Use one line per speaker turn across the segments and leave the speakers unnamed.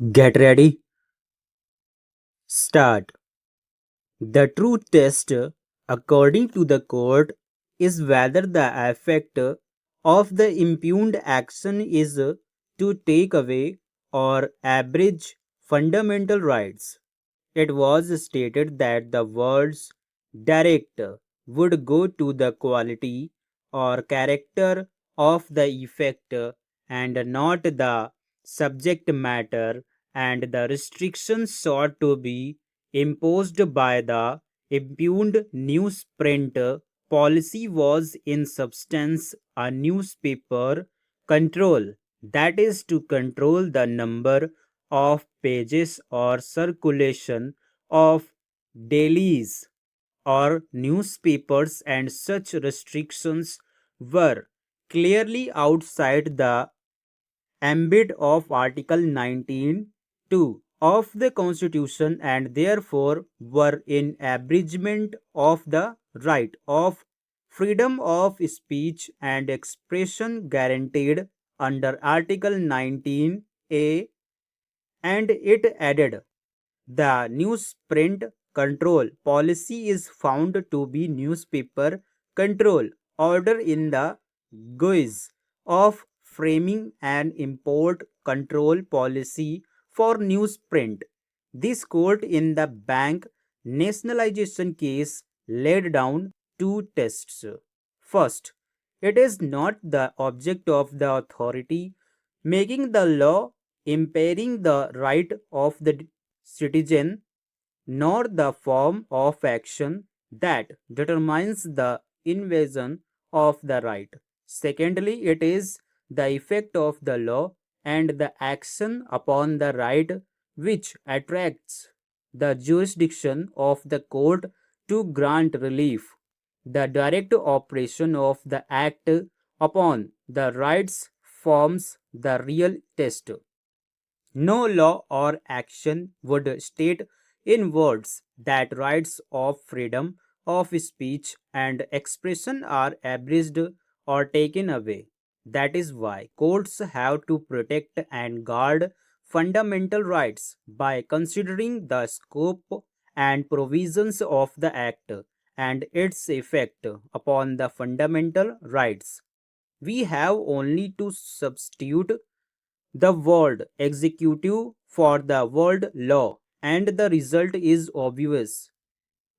Get ready, start. The true test, according to the court, is whether the effect of the impugned action is to take away or abridge fundamental rights. It was stated that the words direct would go to the quality or character of the effect and not the subject matter, and the restrictions sought to be imposed by the impugned newsprint policy was in substance a newspaper control, that is, to control the number of pages or circulation of dailies or newspapers, and such restrictions were clearly outside the ambit of Article 19(2) of the Constitution, and therefore were in abridgment of the right of freedom of speech and expression guaranteed under Article 19(a), and it added the newsprint control policy is found to be newspaper control order in the guise of framing an import control policy for newsprint. This court in the bank nationalization case laid down two tests. First, it is not the object of the authority making the law impairing the right of the citizen, nor the form of action that determines the invasion of the right. Secondly, it is the effect of the law and the action upon the right which attracts the jurisdiction of the court to grant relief. The direct operation of the act upon the rights forms the real test. No law or action would state in words that rights of freedom of speech and expression are abridged or taken away. That is why courts have to protect and guard fundamental rights by considering the scope and provisions of the Act and its effect upon the fundamental rights. We have only to substitute the word executive for the word law, and the result is obvious.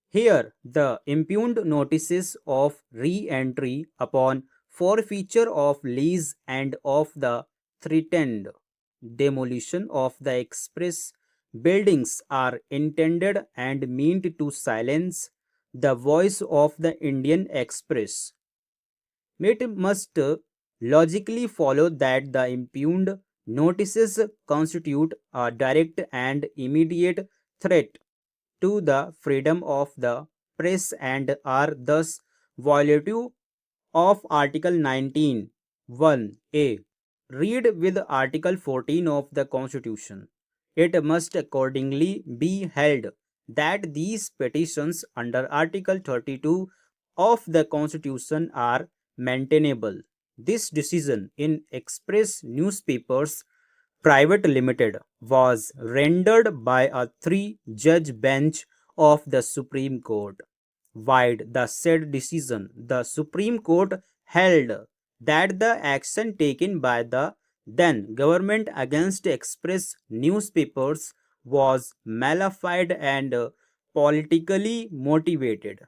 Here, the impugned notices of re entry upon forfeiture of lease and of the threatened demolition of the express buildings are intended and meant to silence the voice of the Indian Express. It must logically follow that the impugned notices constitute a direct and immediate threat to the freedom of the press and are thus violative of Article 19(1)(a). Read with Article 14 of the Constitution. It must accordingly be held that these petitions under Article 32 of the Constitution are maintainable. This decision in Express Newspapers Private Limited was rendered by a three-judge bench of the Supreme Court. Wide the said decision, the Supreme Court held that the action taken by the then government against express newspapers was malafide and politically motivated.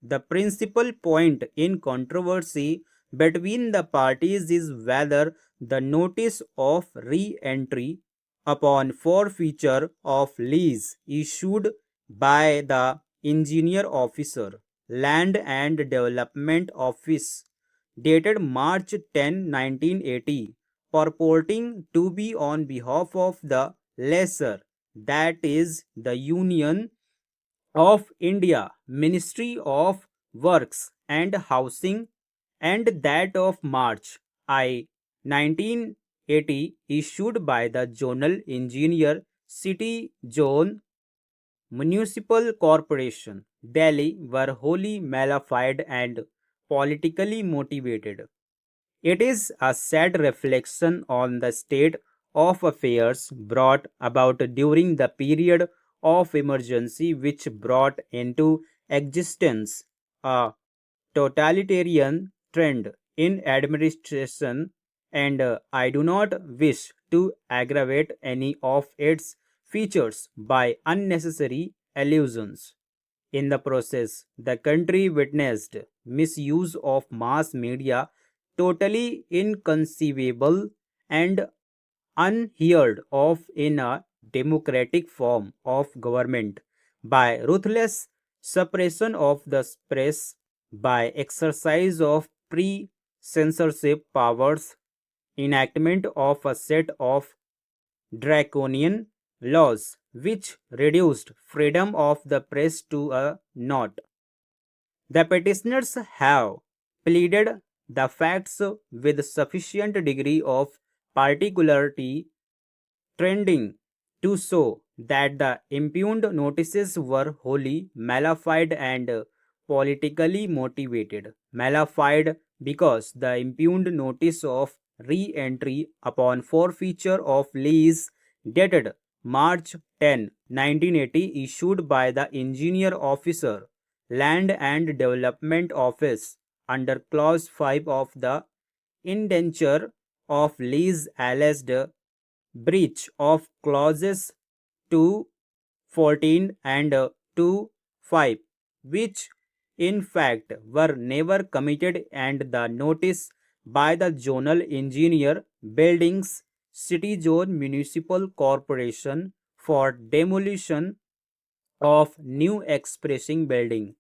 The principal point in controversy between the parties is whether the notice of re entry upon forfeiture of lease issued by the engineer officer, Land and Development Office, dated March 10, 1980, purporting to be on behalf of the lessor, that is, the Union of India, Ministry of Works and Housing, and that of March 1980, issued by the Zonal Engineer, City Zone Municipal Corporation, Delhi, were wholly malafide and politically motivated. It is a sad reflection on the state of affairs brought about during the period of emergency which brought into existence a totalitarian trend in administration, and I do not wish to aggravate any of its features by unnecessary allusions. In the process, the country witnessed misuse of mass media totally inconceivable and unheard of in a democratic form of government, by ruthless suppression of the press, by exercise of pre censorship powers, enactment of a set of draconian laws which reduced freedom of the press to a naught. The petitioners have pleaded the facts with sufficient degree of particularity, trending to show that the impugned notices were wholly malafide and politically motivated. Malafide because the impugned notice of re-entry upon forfeiture of lease dated March 10, 1980, issued by the engineer officer, Land and Development Office, under clause 5 of the indenture of lease, alleged breach of clauses 2, 14 and 2, 5, which in fact were never committed, and the notice by the zonal engineer, buildings, city zone municipal corporation, for demolition of new expressing building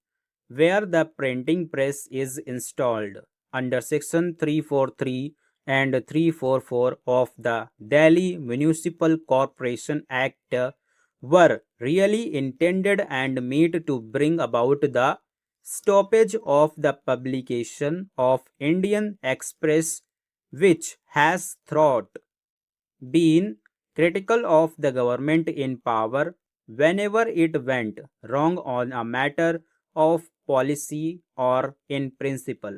where the printing press is installed under section 343 and 344 of the Delhi Municipal Corporation Act were really intended and made to bring about the stoppage of the publication of Indian Express, which has throughout been critical of the government in power whenever it went wrong on a matter of policy or in principle.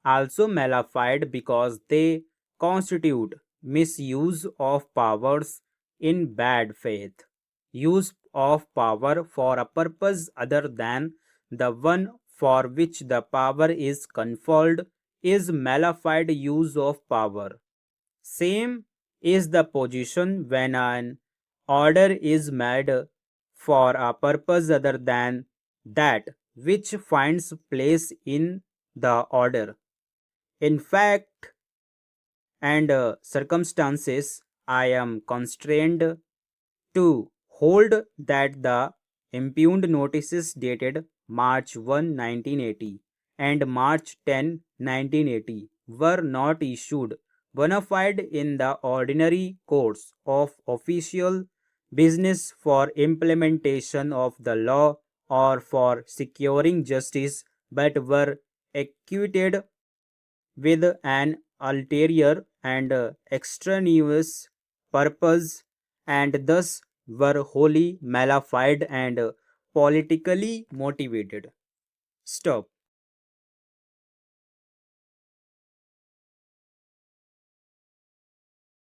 Also malafide because they constitute misuse of powers in bad faith. Use of power for a purpose other than the one for which the power is conferred is malafide use of power. Same is the position when an order is made for a purpose other than that which finds place in the order. In fact and circumstances, I am constrained to hold that the impugned notices dated March 1, 1980 and March 10, 1980 were not issued bona fide in the ordinary course of official business for implementation of the law or for securing justice, but were executed with an ulterior and extraneous purpose, and thus were wholly malafide and politically motivated. Stop.